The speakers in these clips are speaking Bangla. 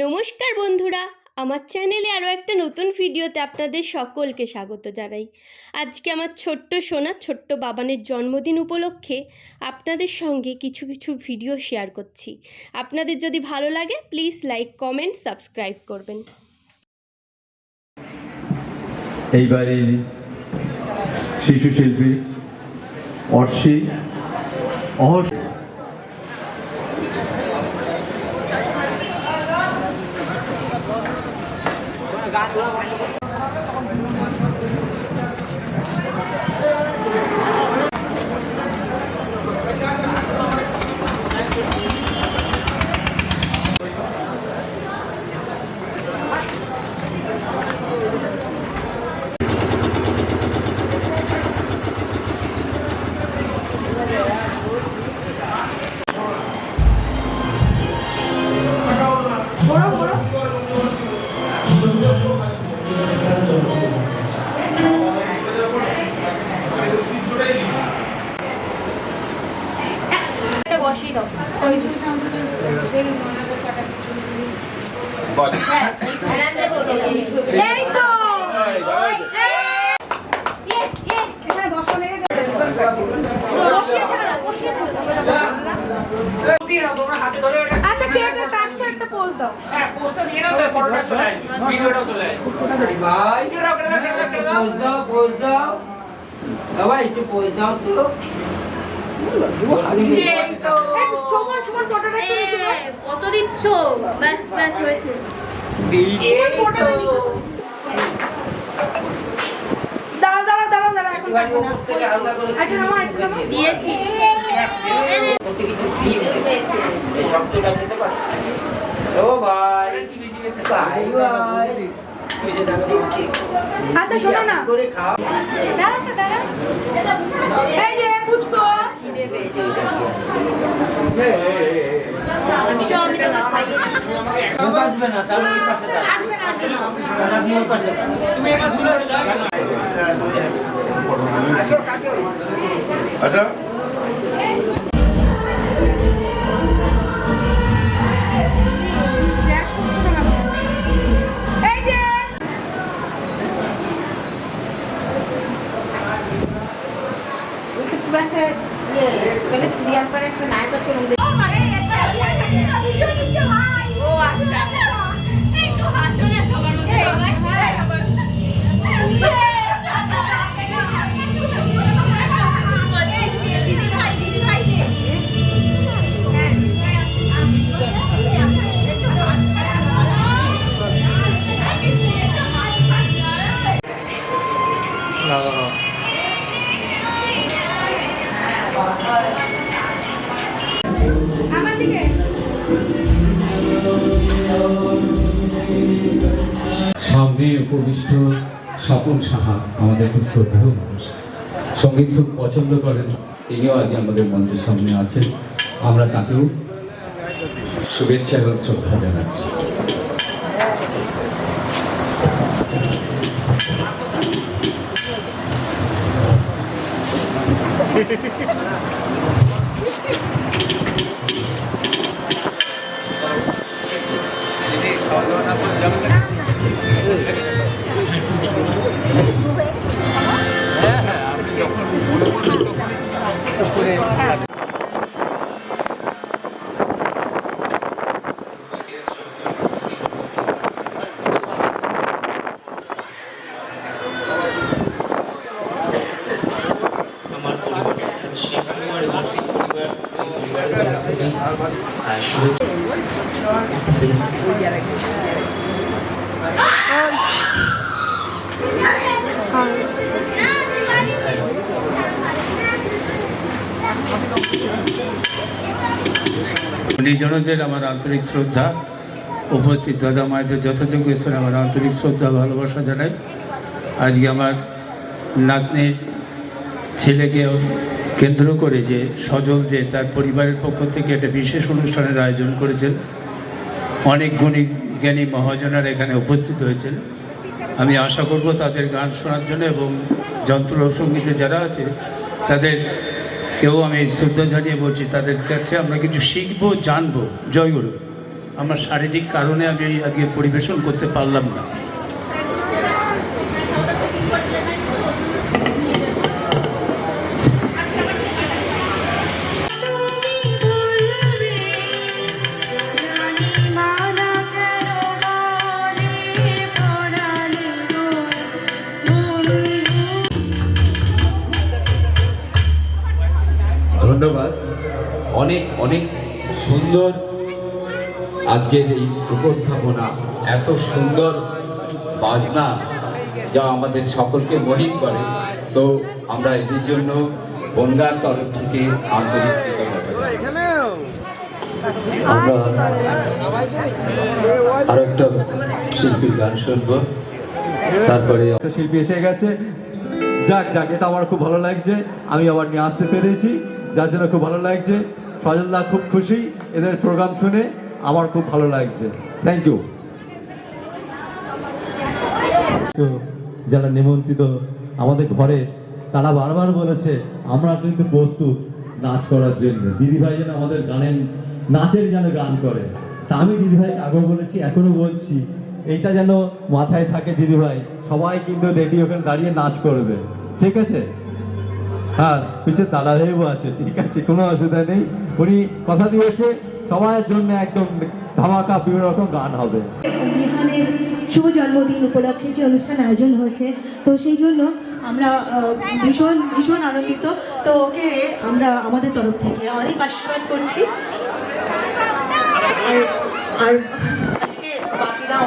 নমস্কার বন্ধুরা, আমার চ্যানেলে আরও একটা নতুন ভিডিওতে আপনাদের সকলকে স্বাগত জানাই। আজকে আমার ছোট্ট সোনা ছোট্ট বাবানের জন্মদিন উপলক্ষে আপনাদের সঙ্গে কিছু ভিডিও শেয়ার করছি। আপনাদের যদি ভালো লাগে প্লিজ লাইক কমেন্ট সাবস্ক্রাইব করবেন। এইবারে শিশু শিল্পী অর্ষি বসিয়ে দাও। আচ্ছা কেকটা কাটছো, একটা পোজ দাও। হ্যাঁ, পোজটা নিয়ে নাও, তারপর ফটোটা চলে আসবে, ভিডিওটাও চলে আসবে। ভাই পোজ দাও বাবা, একটু পোজ দাও তো। কত দিচ্ছ? ব্যাস ব্যাস হয়েছে। দিয়েছি। আচ্ছা শোনো না, আচ্ছা সিরিয়াল করে একটা নায়ক চলুন। সামনে উপবিষ্ট স্বপন সাহা আমাদের খুব শ্রদ্ধেয় মানুষ, সঙ্গীত খুব পছন্দ করেন, তিনিও আজ আমাদের মঞ্চের সামনে আছেন। আমরা তাকেও শুভেচ্ছা এবং শ্রদ্ধা জানাচ্ছি। গুণীজনদের আমার আন্তরিক শ্রদ্ধা, উপস্থিত দাদা মায়েদের যথাযোগ্য স্থানে আমার আন্তরিক শ্রদ্ধা ভালোবাসা জানাই। আজকে আমার নাতনির ছেলেকে কেন্দ্র করে যে সজল যে তার পরিবারের পক্ষ থেকে একটা বিশেষ অনুষ্ঠানের আয়োজন করেছেন, অনেক গুণী জ্ঞানী মহাজনেরা এখানে উপস্থিত হয়েছেন। আমি আশা করব তাদের গান শোনার জন্য এবং যন্ত্র সঙ্গীতে যারা আছে তাদের কেউ আমি শ্রদ্ধা জানিয়ে বলছি, তাদের কাছে আমরা কিছু শিখবো, জানবো। জয় গুরু। আমার শারীরিক কারণে আমি আজকে পরিবেশন করতে পারলাম না। ধন্যবাদ। অনেক অনেক সুন্দর আজকের এই উপস্থাপনা, এত সুন্দর বাজনা যা আমাদের সকলকে মোহিত করে। তো আমরা এদের জন্য বনগাঁর তরফ থেকে আন্তরিক কৃতজ্ঞতা জানাই। আমরা আরো একটা শিল্পীর গান শুনবো, তারপরে একটা শিল্পী এসে গেছে। যাক যাক, এটা আমার খুব ভালো লাগছে, আমি আবার নিয়ে আসতে পেরেছি, যার জন্য খুব ভালো লাগছে। সজলদা খুব খুশি এদের প্রোগ্রাম শুনে, আমার খুব ভালো লাগছে। Thank you. তো যারা নিমন্ত্রিত আমাদের ঘরে, তারা বারবার বলেছে আমরা কিন্তু প্রস্তুত নাচ করার জন্য। দিদিভাই যেন আমাদের গানের নাচের যেন গান করে, তা আমি দিদিভাই আগেও বলেছি, এখনো বলছি, এইটা যেন মাথায় থাকে দিদিভাই। সবাই কিন্তু রেডি ওখানে দাঁড়িয়ে নাচ করবে, ঠিক আছে? হ্যাঁ, পিছিয়ে দাদা ভাইও আছে, ঠিক আছে, কোনো অসুবিধা নেই। উনি কথা দিয়েছে সবার জন্য একদম ধামাকা বিভিন্ন রকম গান হবে। বিহানের শুভ জন্মদিন উপলক্ষে যে অনুষ্ঠান আয়োজন হয়েছে, তো সেই জন্য আমরা ভীষণ ভীষণ আনন্দিত। তো ওকে আমরা আমাদের তরফ থেকে অনেক আশীর্বাদ করছি। আর আজকে বাকিরা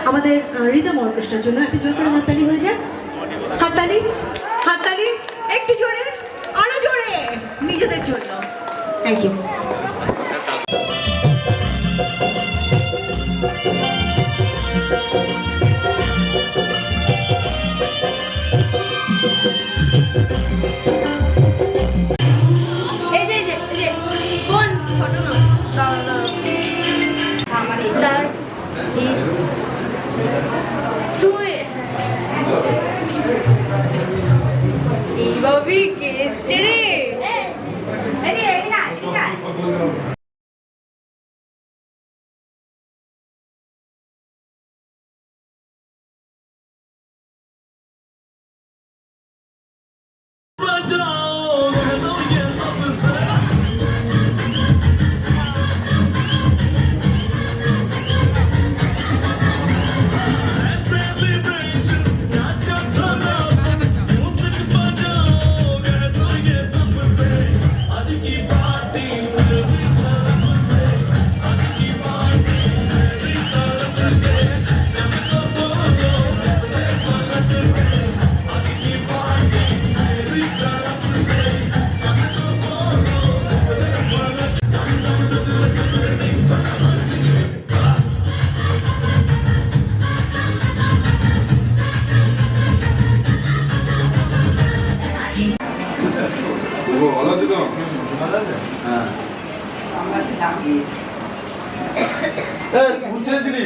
আমাদের রিদম অর্কেস্ট্রার জন্য একটু জোর করে হাততালি হয়ে যায়। হাততালি, হাততালি, একটু জোরে, আরো জোরে, নিজেদের জন্য। Thank you. এইভাবে গেছে রে। आज की पार्टी মুছে দিলি